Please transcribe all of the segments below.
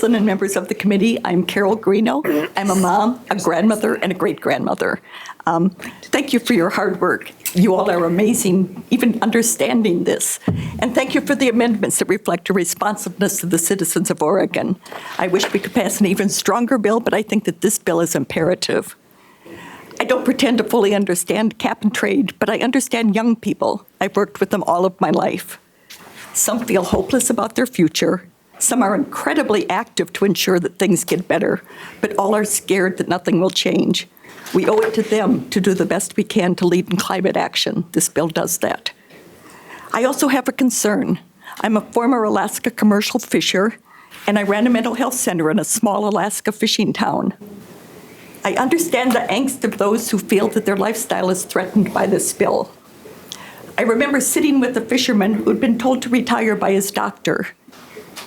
And members of the committee, I'm Carol Greenough. I'm a mom, a grandmother, and a great-grandmother. Thank you for your hard work. You all are amazing, even understanding this. And thank you for the amendments that reflect your responsiveness to the citizens of Oregon. I wish we could pass an even stronger bill, but I think that this bill is imperative. I don't pretend to fully understand cap and trade, but I understand young people. I've worked with them all of my life. Some feel hopeless about their future. Some are incredibly active to ensure that things get better, but all are scared that nothing will change. We owe it to them to do the best we can to lead in climate action. This bill does that. I also have a concern. I'm a former Alaska commercial fisher, and I ran a mental health center in a small Alaska fishing town. I understand the angst of those who feel that their lifestyle is threatened by this bill. I remember sitting with a fisherman who had been told to retire by his doctor.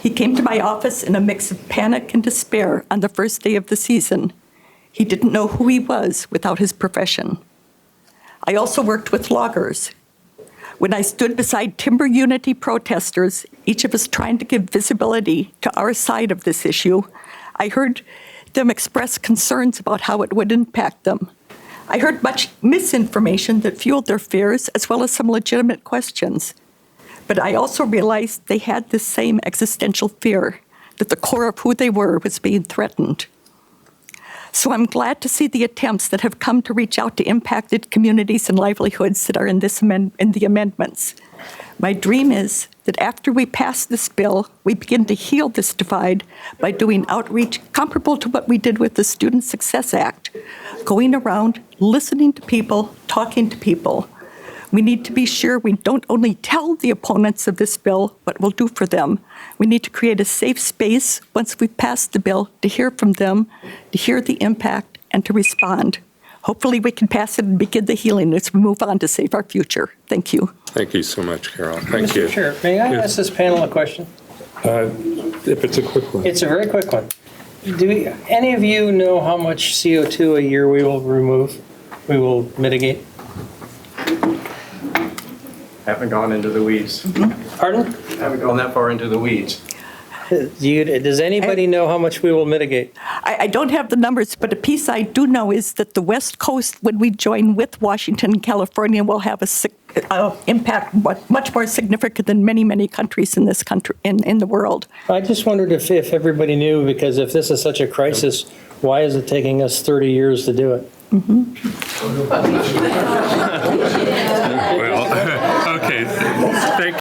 He came to my office in a mix of panic and despair on the first day of the season. He didn't know who he was without his profession. I also worked with loggers. When I stood beside timber unity protesters, each of us trying to give visibility to our side of this issue, I heard them express concerns about how it would impact them. I heard much misinformation that fueled their fears, as well as some legitimate questions. But I also realized they had the same existential fear, that the core of who they were was being threatened. So I'm glad to see the attempts that have come to reach out to impacted communities and livelihoods that are in the amendments. My dream is that after we pass this bill, we begin to heal this divide by doing outreach comparable to what we did with the Student Success Act, going around, listening to people, talking to people. We need to be sure we don't only tell the opponents of this bill what we'll do for them. We need to create a safe space once we've passed the bill to hear from them, to hear the impact, and to respond. Hopefully we can pass it and begin the healing as we move on to save our future. Thank you. Thank you so much, Carol. Thank you. Mr. Chair, may I ask this panel a question? If it's a quick one. It's a very quick one. Do any of you know how much CO2 a year we will remove, we will mitigate? Haven't gone into the weeds. Pardon? Haven't gone that far into the weeds. Does anybody know how much we will mitigate? I don't have the numbers, but a piece I do know is that the West Coast, when we join with Washington and California, will have a impact much more significant than many, many countries in this country, in the world. I just wondered if everybody knew, because if this is such a crisis, why is it taking us 30 years to do it? Well, okay.